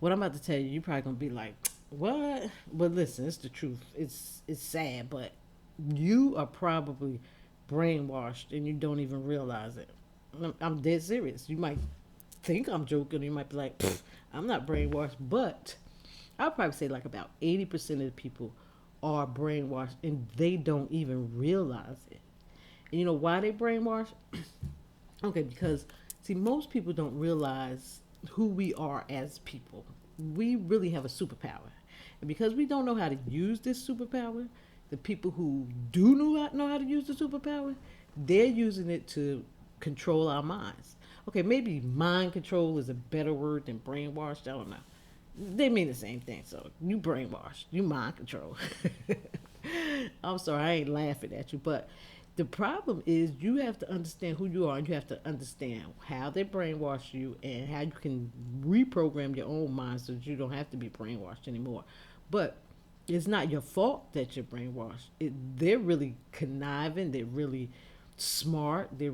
What I'm about to tell you, you're probably gonna be like, "What?" But listen, it's the truth. It's sad, but you are probably brainwashed and you don't even realize it. I'm dead serious. You might think I'm joking. You might be like, "I'm not brainwashed," but I'll probably say like about 80% of the people are brainwashed and they don't even realize it. And you know why they brainwashed? Okay, because see, most people don't realize who we are as people. We really have a superpower. And because we don't know how to use this superpower, the people who do know how to use the superpower, they're using it to control our minds. Okay, maybe mind control is a better word than brainwashed. I don't know. They mean the same thing. So you brainwashed, you mind control. I'm sorry, I ain't laughing at you, but the problem is you have to understand who you are, and you have to understand how they brainwash you and how you can reprogram your own mind so that you don't have to be brainwashed anymore. But it's not your fault that you're brainwashed. They're really conniving. They're really smart. They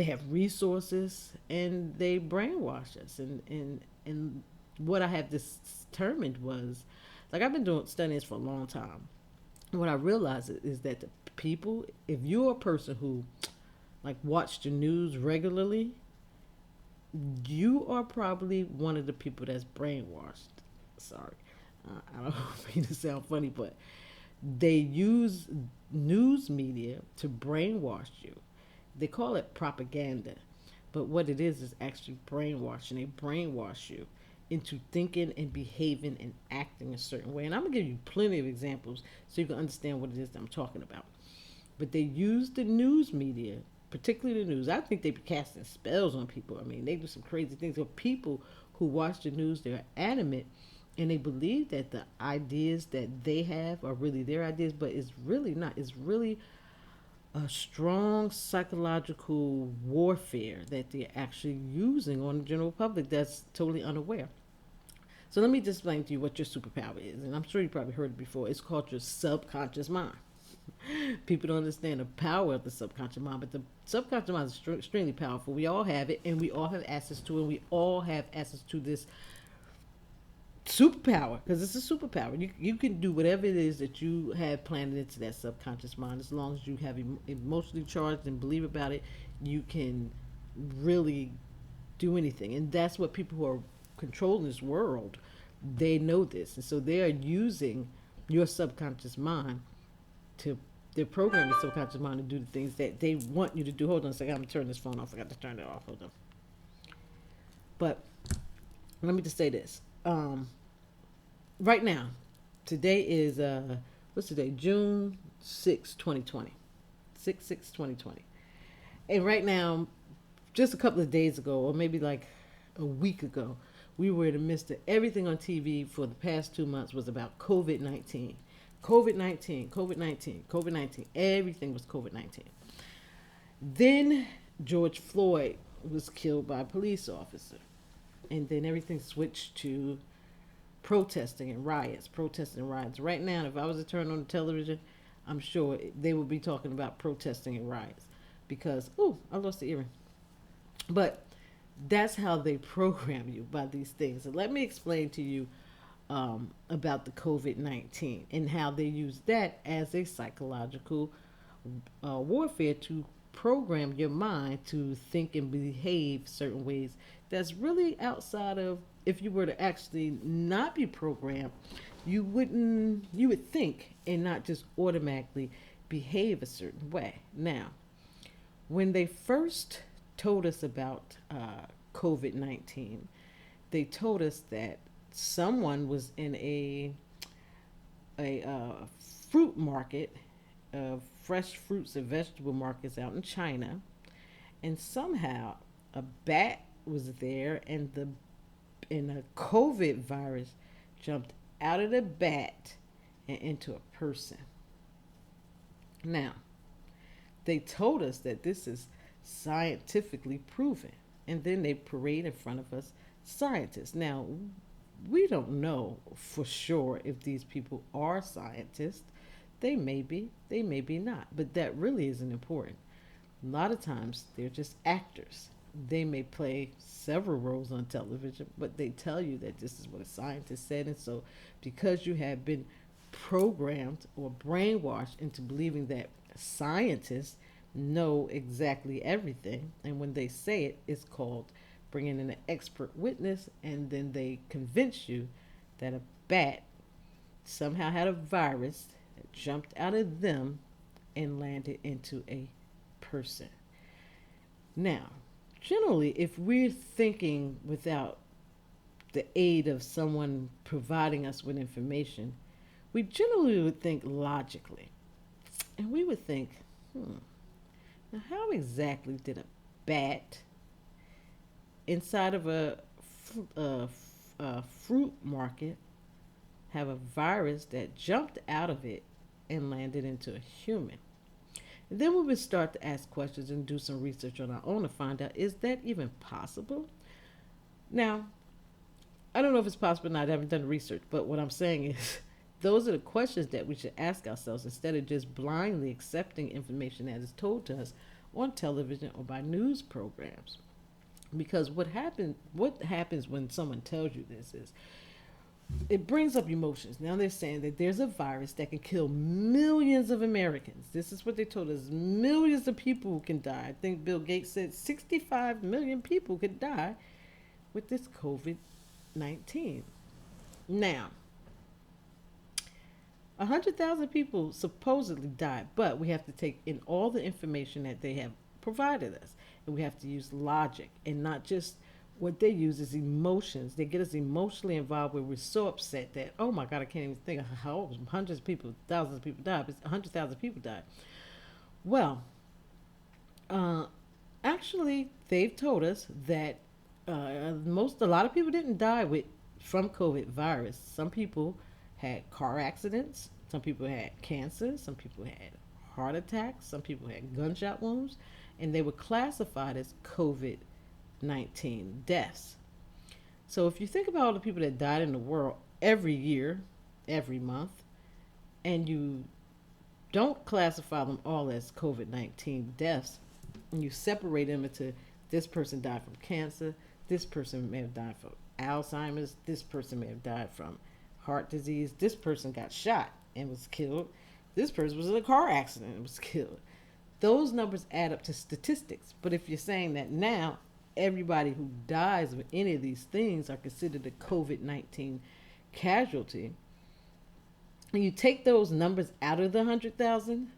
have resources, and they brainwash us. And what I have determined was, like, I've been doing studying this for a long time. What I realized is that the people, if you're a person who like watch the news regularly, you are probably one of the people that's brainwashed. Sorry, I don't mean to sound funny, but they use news media to brainwash you. They call it propaganda, but what it is actually brainwashing. They brainwash you into thinking and behaving and acting a certain way. And I'm gonna give you plenty of examples so you can understand what it is that I'm talking about. But they use the news media, particularly the news. I think they be casting spells on people. I mean, they do some crazy things. But people who watch the news, they're adamant and they believe that the ideas that they have are really their ideas, but it's really not. It's really a strong psychological warfare that they're actually using on the general public that's totally unaware. So let me just explain to you what your superpower is, and I'm sure you probably heard it before. It's called your subconscious mind. People don't understand the power of the subconscious mind, but the subconscious mind is extremely powerful. We all have it, and we all have access to it, and we all have access to this superpower because it's a superpower. You can do whatever it is that you have planted into that subconscious mind as long as you have emotionally charged and believe about it. You can really do anything, and that's what people who are controlling this world, they know this, and so they are using your subconscious mind to they're programming your subconscious mind to do the things that they want you to do. Hold on a second, I'm gonna turn this phone off. I forgot to turn it off. Hold on. But let me just say this. Right now, today is what's today? June 6, 2020. 6/6/2020. And right now, just a couple of days ago, or maybe like a week ago, we were in the midst of everything on TV for the past 2 months was about COVID 19. COVID 19, COVID 19, COVID 19. Everything was COVID 19. Then George Floyd was killed by a police officer. And then everything switched to protesting and riots. Right now, if I was to turn on the television, I'm sure they would be talking about protesting and riots because, oh, I lost the earring. But that's how they program you by these things. And let me explain to you about the COVID 19 and how they use that as a psychological warfare to program your mind to think and behave certain ways that's really outside of if you were to actually not be programmed, you would think and not just automatically behave a certain way. Now, when they first told us about COVID 19, they told us that someone was in a fruit market, fresh fruits and vegetable markets out in China, and somehow a bat was there, and a COVID virus jumped out of the bat and into a person. Now, they told us that this is scientifically proven, and then they parade in front of us scientists. Now, we don't know for sure if these people are scientists. They may be not, but that really isn't important. A lot of times they're just actors. They may play several roles on television, but they tell you that this is what a scientist said. And so, because you have been programmed or brainwashed into believing that scientists know exactly everything, and when they say it, it's called bringing in an expert witness, and then they convince you that a bat somehow had a virus that jumped out of them and landed into a person. Now, generally, if we're thinking without the aid of someone providing us with information, we generally would think logically. And we would think, now how exactly did a bat inside of a fruit market have a virus that jumped out of it and landed into a human? And then we would start to ask questions and do some research on our own to find out, is that even possible? Now, I don't know if it's possible or not. I haven't done research, but what I'm saying is those are the questions that we should ask ourselves instead of just blindly accepting information that is told to us on television or by news programs. Because what happens when someone tells you this is it brings up emotions. Now they're saying that there's a virus that can kill millions of Americans. This is what they told us. Millions of people can die. I think Bill Gates said 65 million people could die with this COVID 19. Now, 100,000 people supposedly died, but we have to take in all the information that they have provided us. And we have to use logic and not just what they use is emotions. They get us emotionally involved where we're so upset that, oh my God, I can't even think of how hundreds of people, thousands of people died, but 100,000 people died. Well, uh, actually, they've told us that a lot of people didn't die with from COVID virus. Some people had car accidents. Some people had cancer. Some people had heart attacks. Some people had gunshot wounds, and they were classified as COVID 19 deaths. So if you think about all the people that died in the world every year, every month, and you don't classify them all as COVID 19 deaths, and you separate them into this person died from cancer, this person may have died from Alzheimer's, this person may have died from heart disease, this person got shot and was killed, this person was in a car accident and was killed. Those numbers add up to statistics. But if you're saying that now everybody who dies of any of these things are considered a COVID 19 casualty, and you take those numbers out of the 100,000,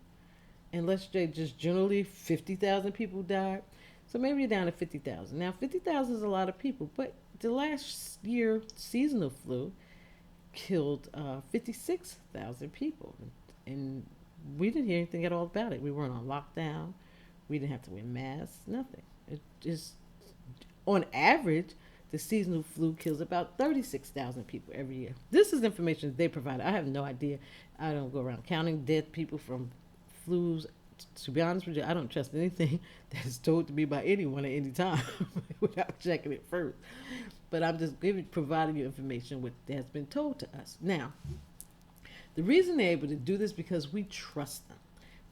and let's say just generally 50,000 people died. So maybe you're down to 50,000. Now, 50,000 is a lot of people, but the last year seasonal flu killed 56,000 people. And we didn't hear anything at all about it. We weren't on lockdown. We didn't have to wear masks, nothing. It just, on average, the seasonal flu kills about 36,000 people every year. This is information they provide. I have no idea. I don't go around counting dead people from flus. To be honest with you, I don't trust anything that is told to me by anyone at any time without checking it first. But I'm just providing you information what has been told to us. Now, the reason they're able to do this is because we trust them.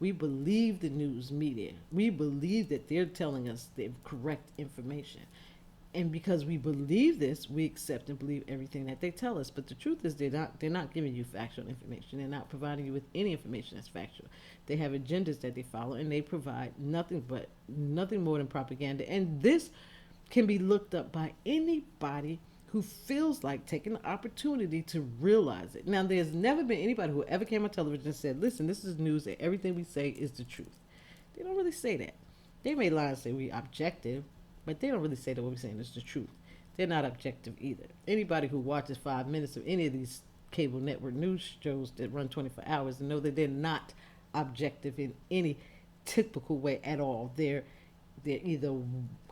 We believe the news media. We believe that they're telling us the correct information. And because we believe this, we accept and believe everything that they tell us. But the truth is they're not giving you factual information. They're not providing you with any information that's factual. They have agendas that they follow, and they provide nothing more than propaganda. And this can be looked up by anybody who feels like taking the opportunity to realize it. Now, there's never been anybody who ever came on television and said, listen, this is news and everything we say is the truth. They don't really say that. They may lie and say we're objective, but they don't really say that what we're saying is the truth. They're not objective either. Anybody who watches 5 minutes of any of these cable network news shows that run 24 hours know that they're not objective in any typical way at all. They either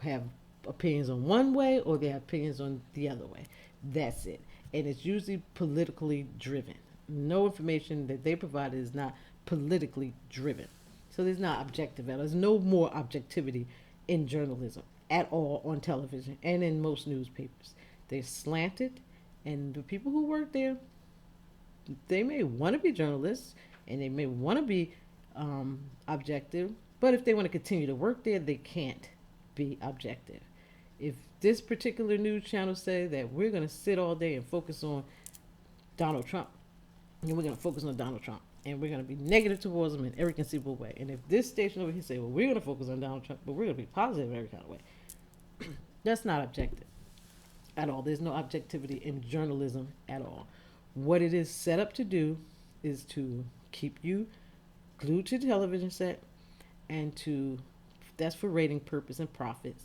have opinions on one way or they have opinions on the other way. That's it. And it's usually politically driven. No information that they provide is not politically driven. So there's not objective at all. There's no more objectivity in journalism at all on television and in most newspapers. They're slanted, and the people who work there, they may want to be journalists and they may want to be objective, but if they want to continue to work there, they can't be objective. If this particular news channel say that we're going to sit all day and focus on Donald Trump, and we're going to focus on Donald Trump, and we're going to be negative towards him in every conceivable way. And if this station over here say, well, we're going to focus on Donald Trump, but we're going to be positive in every kind of way, that's not objective at all. There's no objectivity in journalism at all. What it is set up to do is to keep you glued to the television set, and to that's for rating purpose and profits,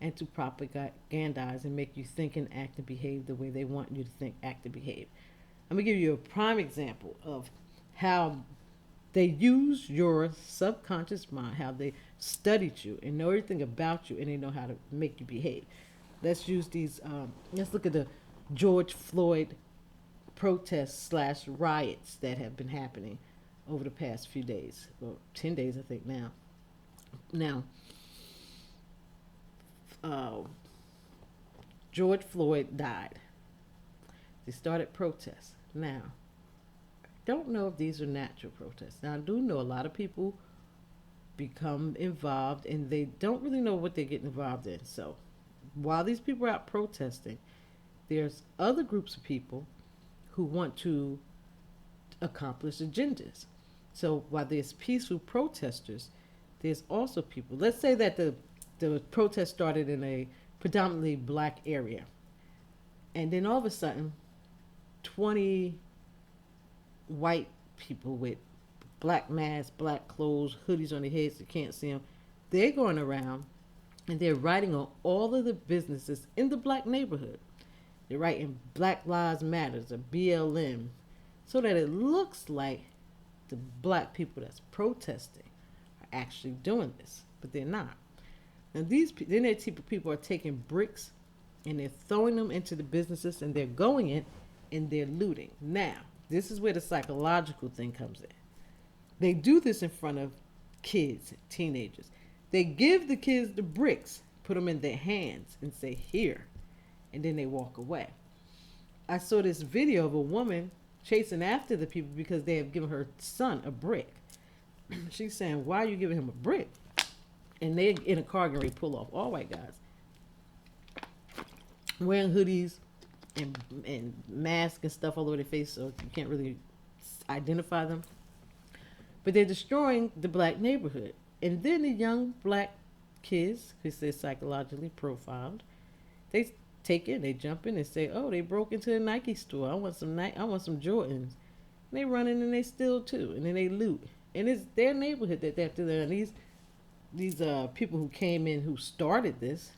and to propagandize and make you think and act and behave the way they want you to think, act, and behave. I'm going to give you a prime example of how they use your subconscious mind, how they studied you and know everything about you, and they know how to make you behave. Let's use these. Let's look at the George Floyd protests slash riots that have been happening over the past few days, or 10 days, I think now. Now, George Floyd died. They started protests. Now, I don't know if these are natural protests. Now, I do know a lot of people become involved and they don't really know what they're getting involved in. So, while these people are out protesting, there's other groups of people who want to accomplish agendas. So, while there's peaceful protesters, there's also people. Let's say that the protest started in a predominantly black area, and then all of a sudden 20 white people with black masks, black clothes, hoodies on their heads, you can't see them, they're going around and they're writing on all of the businesses in the black neighborhood. They're writing Black Lives Matters or BLM, so that it looks like the black people that's protesting are actually doing this, but they're not. And these people are taking bricks and they're throwing them into the businesses, and they're going in and they're looting. Now, this is where the psychological thing comes in. They do this in front of kids, teenagers. They give the kids the bricks, put them in their hands, and say, here. And then they walk away. I saw this video of a woman chasing after the people because they have given her son a brick. She's saying, why are you giving him a brick? And they're in a car getting ready to pull off, all white guys, wearing hoodies and masks and stuff all over their face, so you can't really identify them. But they're destroying the black neighborhood. And then the young black kids, because they're psychologically profiled, they take it, they jump in and say, oh, they broke into the Nike store. I want some Jordans. And they run in and they steal too. And then they loot. And it's their neighborhood that they have to learn. These people who came in who started this,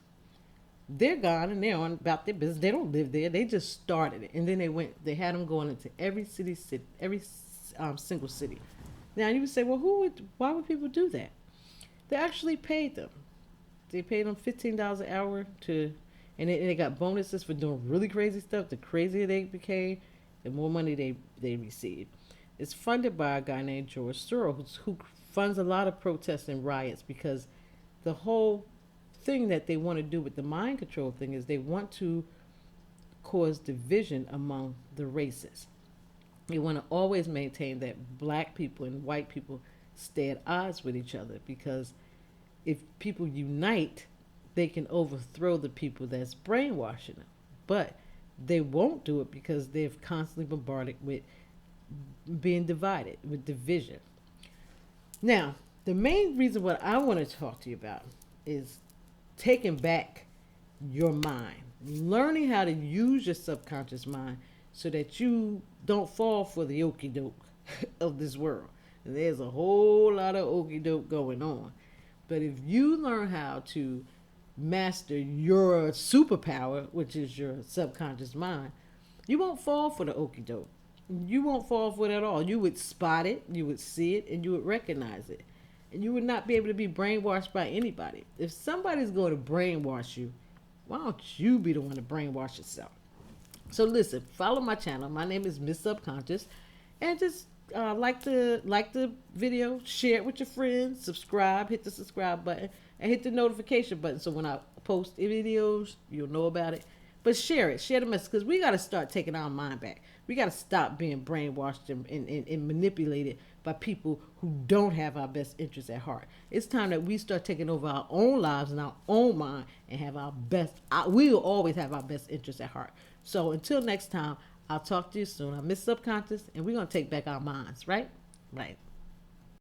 they're gone and they're on about their business. They don't live there. They just started it. And then they had them going into every single city. Now you would say, well, why would people do that? They actually paid them. They paid them $15 an hour and they got bonuses for doing really crazy stuff. The crazier they became, the more money they received. It's funded by a guy named George Soros, who funds a lot of protests and riots, because the whole thing that they want to do with the mind control thing is they want to cause division among the races. They want to always maintain that black people and white people stay at odds with each other, because if people unite, they can overthrow the people that's brainwashing them. But they won't do it because they're constantly bombarded with being divided, with division. Now, the main reason what I want to talk to you about is taking back your mind, learning how to use your subconscious mind so that you don't fall for the okie doke of this world. And there's a whole lot of okie doke going on. But if you learn how to master your superpower, which is your subconscious mind, you won't fall for the okie doke. You won't fall for it at all. You would spot it, you would see it, and you would recognize it. And you would not be able to be brainwashed by anybody. If somebody's going to brainwash you, why don't you be the one to brainwash yourself? So listen, follow my channel. My name is Miss Subconscious. And just like the video, share it with your friends, subscribe, hit the subscribe button, and hit the notification button so when I post videos, you'll know about it. But share the message, because we got to start taking our mind back. We got to stop being brainwashed and manipulated by people who don't have our best interests at heart. It's time that we start taking over our own lives and our own mind and have our best. We will always have our best interests at heart. So until next time, I'll talk to you soon. I miss Subconscious, and we're gonna take back our minds, right? Right.